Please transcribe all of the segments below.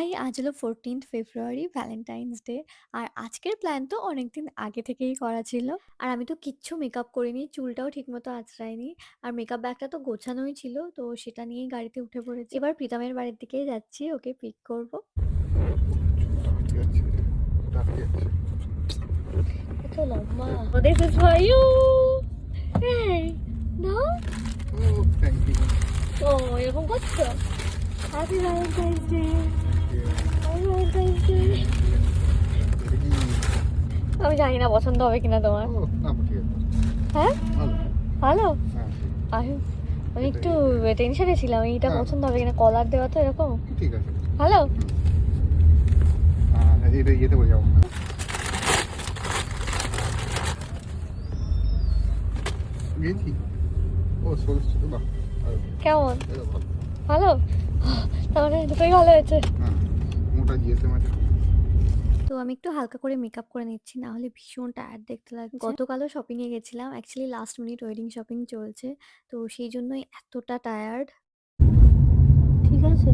High, আজ হলো 14th ফেব্রুয়ারি Valentine's day. আর আজকের প্ল্যান তো অনেকদিন আগে থেকেই করা ছিল। আর আমি তো কিচ্ছু মেকআপ করিনি, চুলটাও ঠিকমতো আঁচড়াইনি। আর মেকআপ ব্যাগটা তো গোছানোই ছিল, তো সেটা নিয়েই গাড়িতে উঠে পড়েছি। এবার প্রীতমের বাড়ির দিকেই যাচ্ছি, ওকে পিক করব। ঠিক আছে, ডাকে আছে। কত লম্বা! This is for you! এই, নাও। ও থ্যাংক ইউ। ও, এরকম করছো? Happy Valentine's day! Happy Valentine's day! আমি জানি না পছন্দ হবে কিনা তোমার। ও না ঠিক আছে, হ্যাঁ, ভালো। ভালো। হ্যাঁ আমি আমি একটু টেনশনে ছিলাম এইটা না, পছন্দ হবে কিনা, কলার দেওয়া তো এরকম। ঠিক আছে। ভালো। এটা ইয়েতে বলে যাবো না। গেছি। ও সরস্বতী তো বাহ, ভালো। কেমন? এটা ভালো। ভালো। তাহলে দুটোই ভালো হয়েছে। হ্যাঁ, মোটা জিএসএম আছে। তো আমি একটু হালকা করে মেকআপ করে নিচ্ছি, না হলে ভীষণ টায়ার্ড দেখতে লাগছে। গতকালও শপিং এ গেছিলাম, actually last minute wedding shopping চলছে, তো সেই জন্যই এতটা টায়ার্ড। ঠিক আছে।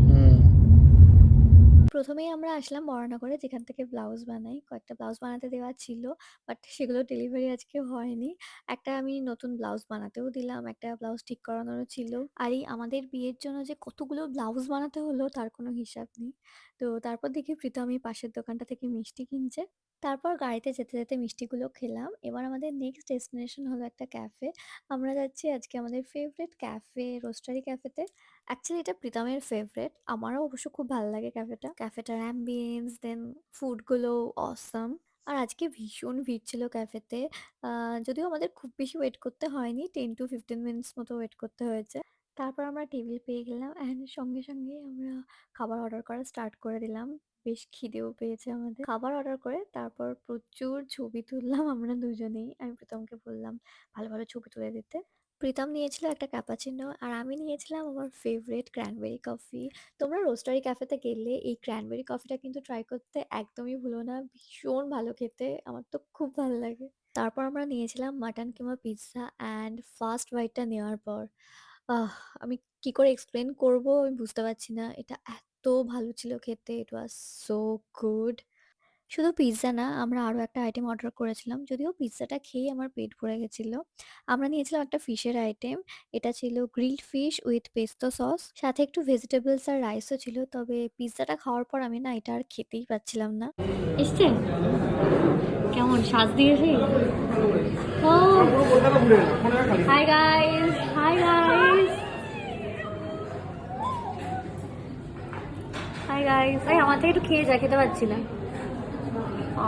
প্রথমেই আমরা আসলাম বরানগরে, যেখান থেকে ব্লাউজ বানাই। কয়েকটা ব্লাউজ বানাতে দেওয়া ছিল, বাট সেগুলো ডেলিভারি আজকে হয়নি। একটা আমি নতুন ব্লাউজ বানাতেও দিলাম, একটা ব্লাউজ ঠিক করানোরও ছিল। আর এই আমাদের বিয়ের জন্য যে কতগুলো ব্লাউজ বানাতে হলো তার কোনো হিসাব নেই। তো তারপর দেখি প্রীতম এই পাশের দোকানটা থেকে মিষ্টি কিনছে। তারপর গাড়িতে যেতে যেতে মিষ্টিগুলো খেলাম। এবার আমাদের নেক্সট ডেস্টিনেশন হলো একটা ক্যাফে। আমরা যাচ্ছি আজকে আমাদের ফেভারিট ক্যাফে, রোস্টারি ক্যাফেতে। অ্যাকচুয়ালি এটা প্রীতমের ফেভারিট। আমারও অবশ্য খুব ভালো লাগে ক্যাফেটা। ক্যাফেটার অ্যাম্বিয়েন্স, দেন ফুডগুলো অসাম। আর আজকে ভীষণ ভিড় ছিল ক্যাফেতে। যদিও আমাদের খুব বেশি ওয়েট করতে হয়নি, 10 to 15 মিনিটস মতো ওয়েট করতে হয়েছে। তারপর আমরা টেবিল পেয়ে গেলাম অ্যান্ড সঙ্গে সঙ্গে আমরা খাবার অর্ডার করা স্টার্ট করে দিলাম। বেশ খিদেও পেয়েছে আমাদের। খাবার অর্ডার করে তারপর প্রচুর ছবি তুললাম আমরা দুজনেই। আমি প্রীতমকে বললাম ভালো ভালো ছবি তুলে দিতে। প্রীতম নিয়েছিল একটা ক্যাপাচিনো আর আমি নিয়েছিলাম আমার ফেভারিট ক্র্যানবেরি কফি। তোমরা রোস্টারি ক্যাফেতে গেলে এই ক্র্যানবেরি কফিটা কিন্তু ট্রাই করতে একদমই ভুলো না, ভীষণ ভালো খেতে, আমার তো খুব ভালো লাগে। তারপর আমরা নিয়েছিলাম mutton keema pizza and first বাইটটা নেওয়ার পর আহ আমি কি করে এক্সপ্লেন করব আমি বুঝতে পারছি না, এটা এত ভালো ছিল খেতে, ইট ওয়াজ সো গুড। শুধু পিৎজা না, আমরা আরও একটা আইটেম অর্ডার করেছিলাম, যদিও পিৎজাটা খেয়েই আমার পেট ভরে গেছিলো। আমরা নিয়েছিলাম একটা ফিশের আইটেম। এটা ছিল grilled fish with pesto sauce, সাথে একটু ভেজিটেবলস আর রাইসও ছিল। তবে পিৎজাটা খাওয়ার পর আমি না এটা আর খেতেই পাচ্ছিলাম না। এসছে কেমন সাজ দিয়েছি। Oh hi guys, hi guys, hi guys. এই আমার থেকে একটু খেয়ে যা, খেতে পাচ্ছি না।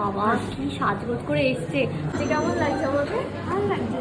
আবার কি সাজগোজ করে এসছে, যে কেমন লাগছে আমাকে? ভালো লাগছে।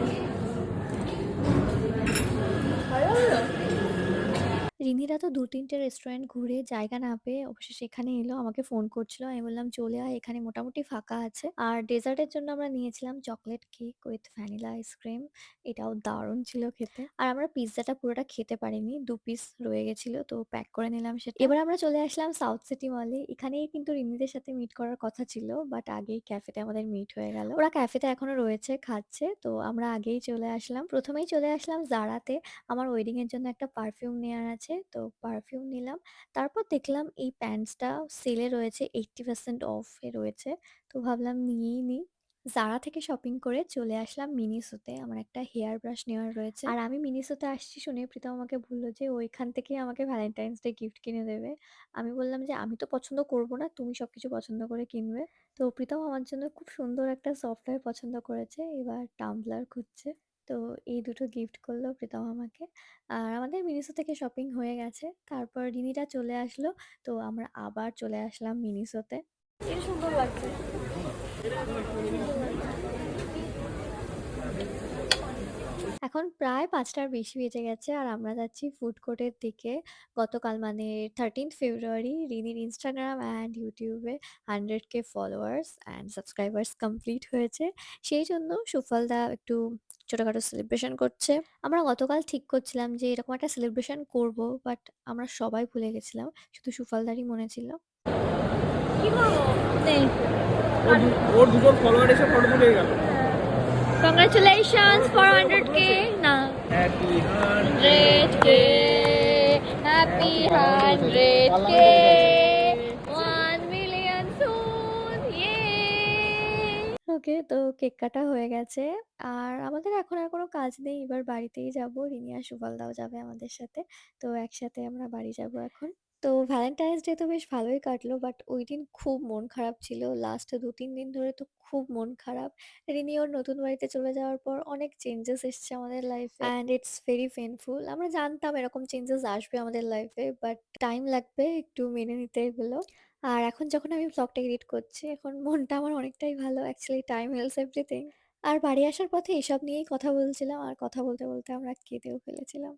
রিনিরা তো ২-৩টে রেস্টুরেন্ট ঘুরে জায়গা না পেয়ে অবশ্যই সেখানে এলো, আমাকে ফোন করছিল। আমি বললাম চলে আয়, এখানে মোটামুটি ফাঁকা আছে। আর ডেজার্টের জন্য আমরা নিয়েছিলাম chocolate cake with vanilla ice cream. এটাও দারুণ ছিল খেতে। আর আমরা পিৎজাটা পুরোটা খেতে পারিনি, ২ পিস রয়ে গেছিল, তো প্যাক করে নিলাম সেটা। এবার আমরা চলে আসলাম সাউথ সিটি মলে। এখানেই কিন্তু রিনিদের সাথে মিট করার কথা ছিল, বাট আগেই ক্যাফেতে আমাদের মিট হয়ে গেল। ওরা ক্যাফেতে এখনো রয়েছে, খাচ্ছে, তো আমরা আগেই চলে আসলাম। প্রথমেই চলে আসলাম জারাতে। আমার ওয়েডিং এর জন্য একটা পারফিউম নেওয়ার আছে, তো পারফিউম নিলাম। তারপর দেখলাম এই প্যান্টসটা সেলে রয়েছে, 80% অফ এ রয়েছে, তো ভাবলাম নিয়েই নিই। জারা থেকে শপিং করে চলে আসলাম মিনিসোতে। আমার একটা হেয়ার ব্রাশ নেওয়ার রয়েছে। আর আমি মিনিসোতে আসছি শুনে প্রীতম আমাকে বলল যে ওইখান থেকেই আমাকে ভ্যালেন্টাইন্স ডে গিফট কিনে দেবে। আমি বললাম যে আমি তো পছন্দ করব না, তুমি সবকিছু পছন্দ করে কিনবে। তো প্রীতম আমার জন্য খুব সুন্দর একটা সফটওয়্যার পছন্দ করেছে, এবার টাম্বলার খুঁজছে। তো এই দুটো গিফট করলো প্রীতম আমাকে। আর আমাদের মিনিসো থেকে শপিং হয়ে গেছে। তারপর রিনিরা চলে আসলো। তো আমরা আবার চলে আসলাম মিনিসোতে। কি সুন্দর লাগছে। এখন প্রায় ৫টার বেশি বেজে গেছে আর আমরা যাচ্ছি ফুড কোর্টের দিকে। গতকাল মানে 13th ফেব্রুয়ারি রিনির ইনস্টাগ্রাম অ্যান্ড ইউটিউবে 100K followers and subscribers complete হয়েছে। সেই জন্য সুফলদা একটু ছোটখাটো সেলিব্রেশন করছে। আমরা গতকাল ঠিক করছিলাম যে এরকম একটা সেলিব্রেশন করব, বাট আমরা সবাই ভুলে গেছিলাম, শুধু সুফলদারই মনে ছিল। কি করবো? নেই। ওর দুজন ফলোয়ার এসে ফটো তুলে গেল। Congratulations for 100K. না, হ্যাপি 100K, happy 100K, ওকে, তো কেক কাটা হয়ে গেছে। আর আমাদের এখন আর কোনো কাজ নেই। এবার বাড়িতেই যাবো। রিনি আর সুফলদাও যাবে আমাদের সাথে। তো একসাথে আমরা বাড়ি যাবো এখন। তো ভ্যালেন্টাইনস ডে তো বেশ ভালোই কাটলো। বাট ঐদিন খুব মন খারাপ ছিল। লাস্ট ২-৩ দিন ধরে তো খুব মন খারাপ। রিনি ওর নতুন বাড়িতে চলে যাওয়ার পর অনেক চেঞ্জেস এসছে আমাদের লাইফে অ্যান্ড ইটস ভেরি পেইনফুল। আমরা জানতাম এরকম চেঞ্জেস আসবে আমাদের লাইফে। বাট টাইম লাগবে একটু মেনে নিতে এগুলো। আর এখন যখন আমি ভ্লগটা এডিট করছি, এখন মনটা আমার অনেকটাই ভালো। Actually time heals everything. আর বাড়ি আসার পথে এসব নিয়েই কথা বলছিলাম। আর কথা বলতে, বলতে আমরা কেঁদেও ফেলেছিলাম।